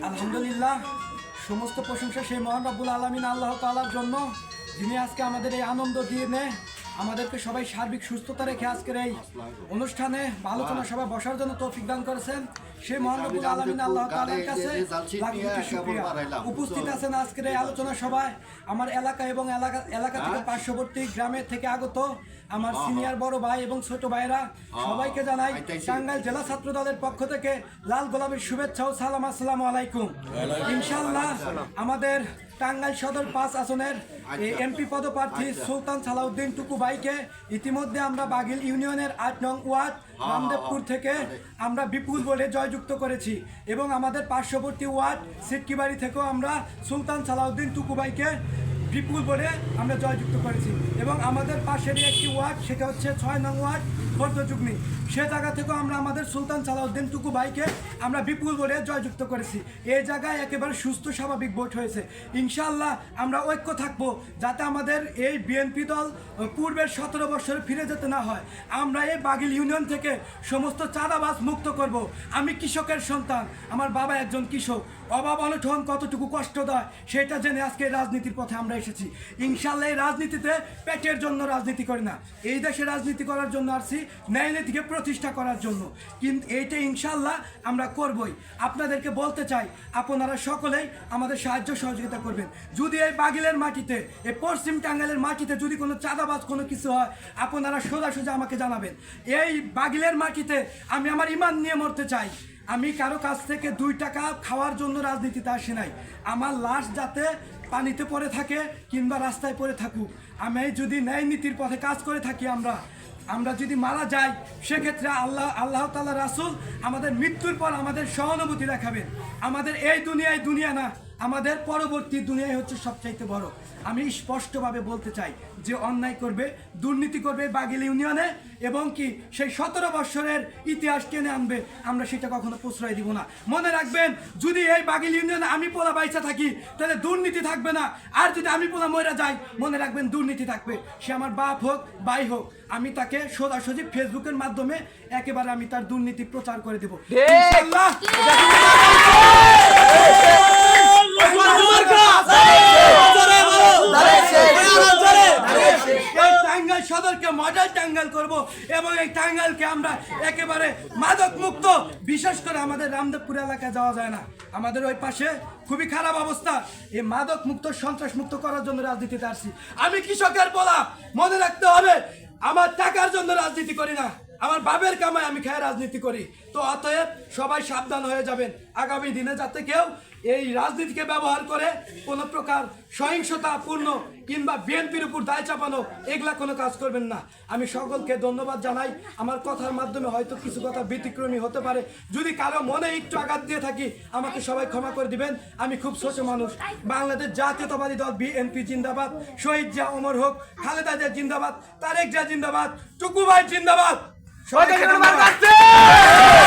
আলহামদুলিল্লাহ, সমস্ত প্রশংসা সেই মহান রব্বুল আলামিন আল্লাহ তাআলার জন্য, যিনি আজকে আমাদের এই আনন্দ দিনে আমাদেরকে সবাই সার্বিক সুস্থতা রেখে আজকের এই অনুষ্ঠানে আলোচনা সভায় বসার জন্য তৌফিক দান করেছেন। সেই মহান রব্বুল আলামিন আল্লাহ তাআলার কাছে লাখ কোটি শুকরিয়া। উপস্থিত আছেন আজকের এই আলোচনা সভায় আমার এলাকা এবং এলাকা থেকে পার্শ্ববর্তী গ্রামের থেকে আগত আমার সিনিয়র বড় ভাই এবং ছোট ভাইরা সবাইকে জানাই টাঙ্গাইল জেলা ছাত্র দলের পক্ষ থেকে লাল গোলাপের শুভেচ্ছা ও সালাম। আসসালামু আলাইকুম। ইনশাআল্লাহ আমাদের টাঙ্গাইল সদর 5 আসনের এমপি পদপ্রার্থী সুলতান সালাউদ্দিন টুকু ভাইকে ইতিমধ্যে আমরা বাগিল ইউনিয়নের 8 নং ওয়ার্ড রামদেবপুর থেকে আমরা বিপুল ভোটে জয়যুক্ত করেছি এবং আমাদের পার্শ্ববর্তী ওয়ার্ড সিটকিবাড়ি থেকেও আমরা সুলতান সালাউদ্দিন টুকু ভাইকে বিপুল ভোটে আমরা জয়যুক্ত করেছি এবং আমাদের পাশেরই একটি ওয়ার্ড, সেটা হচ্ছে 6 নং ওয়ার্ড বর্ধযুগ্নি, সে জায়গা থেকেও আমরা আমাদের সুলতান সালাউদ্দিন টুকু ভাইকে আমরা বিপুল ভোটে জয়যুক্ত করেছি। এই জায়গায় একেবারে সুস্থ স্বাভাবিক ভোট হয়েছে। ইনশাআল্লাহ আমরা ঐক্য থাকবো যাতে আমাদের এই বিএনপি দল পূর্বের 17 বছরে ফিরে যেতে না হয়। আমরা এই বাগিল ইউনিয়ন থেকে সমস্ত চাঁদাবাজ মুক্ত করব। আমি কৃষকের সন্তান, আমার বাবা একজন কৃষক। অভাব অনটন কতটুকু কষ্ট দেয় সেটা জেনে আজকে রাজনীতির পথে আমরা এসেছি। ইনশাআল্লাহ এই রাজনীতিতে পেটের জন্য রাজনীতি করি না, এই দেশে রাজনীতি করার জন্য আসছি, ন্যায় নীতিকে প্রতিষ্ঠা করার জন্য। কিন্তু এইটা ইনশাআল্লাহ আমরা করবই। আপনাদেরকে বলতে চাই, আপনারা সকলেই আমাদের সাহায্য সহযোগিতা করবেন। যদি এই বাগিলের মাটিতে, এই পশ্চিম টাঙ্গাইলের মাটিতে যদি কোনো চাঁদাবাজ কোনো কিছু হয়, আপনারা সোজা আমাকে জানাবেন। এই বাগিলের মাটিতে আমি আমার ইমান নিয়ে মরতে চাই। আমি কারো কাছ থেকে 2 টাকা খাওয়ার জন্য রাজনীতিতে আসি নাই। আমার লাশ যাতে পানিতে পড়ে থাকে কিংবা রাস্তায় পড়ে থাকুক, আমি যদি ন্যায় নীতির পথে কাজ করে থাকি, আমরা যদি মারা যাই, সেক্ষেত্রে আল্লাহ তাআলা রাসূল আমাদের মৃত্যুর পর আমাদের সহানুভূতি দেখাবেন। আমাদের এই দুনিয়া না, আমাদের পরবর্তী দুনিয়ায় হচ্ছে সবচাইতে বড়। আমি স্পষ্টভাবে বলতে চাই, যে অন্যায় করবে, দুর্নীতি করবে বাগিল ইউনিয়নে এবং কি সেই 17 বছরের ইতিহাস টেনে আনবে, আমরা সেটা কখনো প্রশ্রয় দিব না। মনে রাখবেন, যদি এই বাগিল ইউনিয়নে আমি পোলা বাইচা থাকি তাহলে দুর্নীতি থাকবে না, আর যদি আমি পোলা মরে যাই, মনে রাখবেন দুর্নীতি থাকবে। সে আমার বাপ হোক ভাই হোক, আমি তাকে সোজাসুজি ফেসবুকের মাধ্যমে একেবারে আমি তার দুর্নীতি প্রচার করে দেব ইনশাআল্লাহ। টাঙ্গাইল সদরকে মডেল টাঙ্গাইল করব এবং এই টাঙ্গাইলকে আমরা একেবারে মাদক মুক্ত, বিশেষ করে আমাদের রামদেবপুর এলাকায় যাওয়া যায় না, আমাদের ওই পাশে খুবই খারাপ অবস্থা। এই মাদক মুক্ত, সন্ত্রাস মুক্ত করার জন্য রাজনীতিতে আসছি। আমি কৃষকের বলা, মনে রাখতে হবে, আমার টাকার জন্য রাজনীতি করি না, আমার বাবের কামায় আমি খেয়ে রাজনীতি করি। তো অতএব সবাই সাবধান হয়ে যাবেন আগামী দিনে, যাতে কেউ এই রাজনীতিকে ব্যবহার করে কোনো প্রকার সহিংসতাপূর্ণ কিংবা বিএনপির উপর দায় চাপানো, এগুলা কোনো কাজ করবেন না। আমি সকলকে ধন্যবাদ জানাই। আমার কথার মাধ্যমে হয়তো কিছু কথা ব্যতিক্রমী হতে পারে, যদি কারো মনে একটু আঘাত দিয়ে থাকি আমাকে সবাই ক্ষমা করে দিবেন। আমি খুব ছোট মানুষ। বাংলাদেশ জাতীয়তাবাদী দল বিএনপি জিন্দাবাদ, শহীদ জিয়া অমর হোক, খালেদা জিয়া জিন্দাবাদ, তারেক জিয়া জিন্দাবাদ, টুকু ভাই জিন্দাবাদ। সবাইকে ধন্যবাদ।